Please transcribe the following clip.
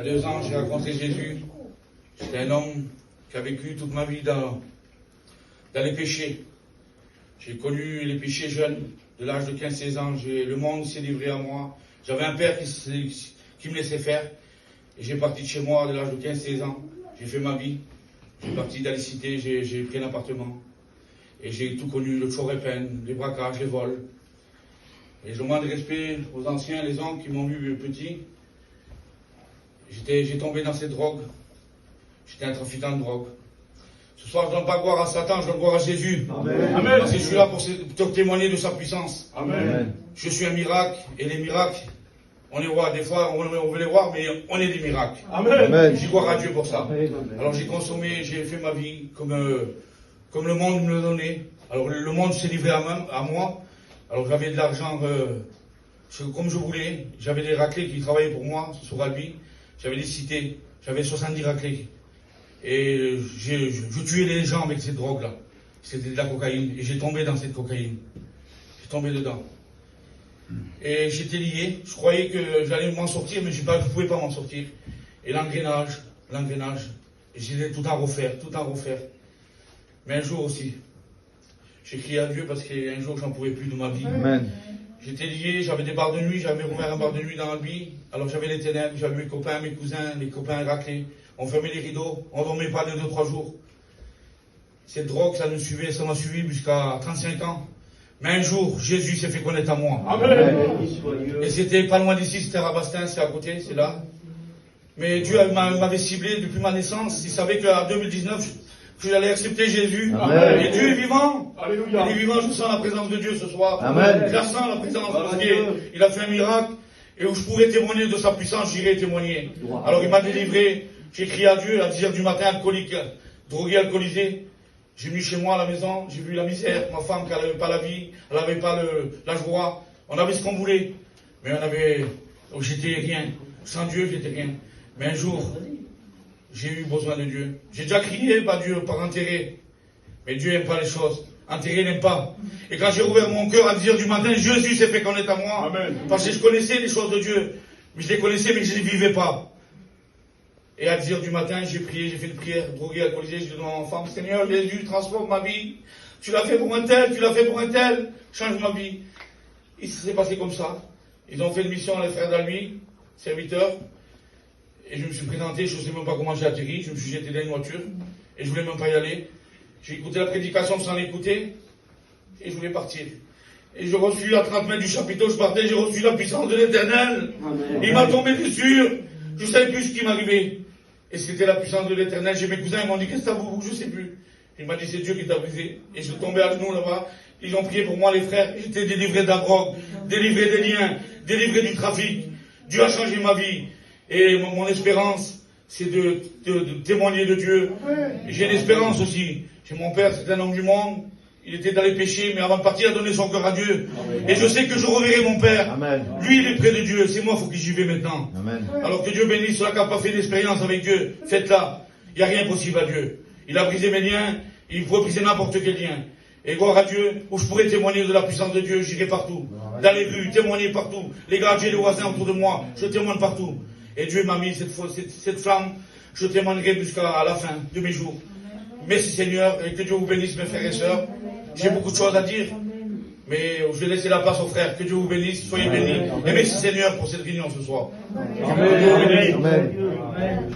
2 ans, j'ai rencontré Jésus. J'étais un homme qui a vécu toute ma vie dans les péchés. J'ai connu les péchés jeunes, de l'âge de 15-16 ans. Le monde s'est livré à moi. J'avais un père qui me laissait faire. Et j'ai parti de chez moi de l'âge de 15-16 ans. J'ai fait ma vie. J'ai parti dans les cités, j'ai pris un appartement. Et j'ai tout connu, le chorépène, les braquages, les vols. Et je demande respect aux anciens, les oncles qui m'ont vu petit. J'ai tombé dans cette drogue. J'étais un trafiquant de drogue. Ce soir, je ne donne pas gloire à Satan, je donne gloire à Jésus. Amen. Parce que je suis là pour te témoigner de sa puissance. Amen. Je suis un miracle, et les miracles, on les voit des fois, on veut les voir, mais on est des miracles. Amen. J'y gloire à Dieu pour ça. Alors j'ai consommé, j'ai fait ma vie comme le monde me le donnait. Alors le monde s'est livré à moi. Alors j'avais de l'argent comme je voulais. J'avais des raclés qui travaillaient pour moi sur Albi. J'avais des cités. J'avais 70 raclés. Et je tuais les gens avec cette drogue-là. C'était de la cocaïne. Et j'ai tombé dans cette cocaïne. J'ai tombé dedans. Et j'étais lié. Je croyais que j'allais m'en sortir, mais je ne pouvais pas m'en sortir. Et l'engrenage. J'étais tout à refaire. Mais un jour aussi, j'ai crié à Dieu parce qu'un jour, j'en pouvais plus de ma vie. Amen. J'étais lié, j'avais des bars de nuit, j'avais ouvert un bar de nuit dans la vie. Alors j'avais les ténèbres, j'avais mes copains, mes cousins, les copains raclés. On fermait les rideaux, on dormait pas 2-3 jours. Cette drogue, ça m'a suivi jusqu'à 35 ans. Mais un jour, Jésus s'est fait connaître à moi. Amen. Et c'était pas loin d'ici, c'était à Rabastin, c'est à côté, c'est là. Mais Dieu m'avait ciblé depuis ma naissance. Il savait qu'en 2019, j'allais accepter Jésus. Amen. Et Dieu est vivant. Alléluia. Il est vivant, je sens la présence de Dieu ce soir. Amen. Je la sens la présence parce qu'il a fait un miracle. Et où je pourrais témoigner de sa puissance, j'irai témoigner. Alors il m'a délivré. J'ai crié à Dieu à 10h du matin, alcoolique, drogué, alcoolisé. J'ai venu chez moi à la maison, j'ai vu la misère, ma femme qui n'avait pas la vie, elle n'avait pas la joie. On avait ce qu'on voulait. Mais j'étais rien. Sans Dieu, j'étais rien. Mais un jour, j'ai eu besoin de Dieu. J'ai déjà crié par Dieu, par enterrer. Mais Dieu n'aime pas les choses. Enterrer, il n'aime pas. Et quand j'ai ouvert mon cœur à 10h du matin, Jésus s'est fait connaître à moi. Amen. Parce que je connaissais les choses de Dieu. Mais je les connaissais, mais je ne les vivais pas. Et à 10h du matin, j'ai prié, j'ai fait une prière, drogué, alcoolisé. Je dis à mon enfant, Seigneur, Jésus, transforme ma vie. Tu l'as fait pour un tel, change ma vie. Et ça s'est passé comme ça. Ils ont fait une mission à les frères d'Albi, serviteurs. Et je me suis présenté, je ne sais même pas comment j'ai atterri, je me suis jeté dans une voiture, et je ne voulais même pas y aller. J'ai écouté la prédication sans l'écouter, et je voulais partir. Et j'ai reçu à 30 mètres du chapiteau, je partais, j'ai reçu la puissance de l'Éternel. Il m'a tombé dessus, je ne savais plus ce qui m'arrivait. Et c'était la puissance de l'Éternel. J'ai mes cousins, ils m'ont dit, qu'est-ce que ça vous, je ne sais plus. Il m'a dit, c'est Dieu qui t'a brisé. Et je suis tombé à genoux là-bas, ils ont prié pour moi, les frères. J'étais délivré de la drogue, délivré des liens, délivré du trafic. Dieu a changé ma vie. Et mon espérance, c'est de témoigner de Dieu. J'ai une espérance aussi. J'ai mon père, c'est un homme du monde. Il était dans les péchés, mais avant de partir, il a donné son cœur à Dieu. Amen. Et je sais que je reverrai mon père. Amen. Lui, il est près de Dieu. C'est moi, il faut que j'y vais maintenant. Amen. Alors que Dieu bénisse ceux qui n'ont pas fait d'expérience avec Dieu. Faites-la. Il n'y a rien impossible à Dieu. Il a brisé mes liens. Il pourrait briser n'importe quel lien. Et gloire à Dieu, où je pourrais témoigner de la puissance de Dieu, j'irai partout. Dans les rues, témoigner partout. Les gardiens, les voisins autour de moi, je témoigne partout. Et Dieu m'a mis cette flamme, je témoignerai jusqu'à la fin de mes jours. Merci Seigneur, et que Dieu vous bénisse mes frères et sœurs. J'ai beaucoup de choses à dire, mais je vais laisser la place aux frères. Que Dieu vous bénisse, soyez bénis. Et merci Seigneur pour cette réunion ce soir. Amen. Amen.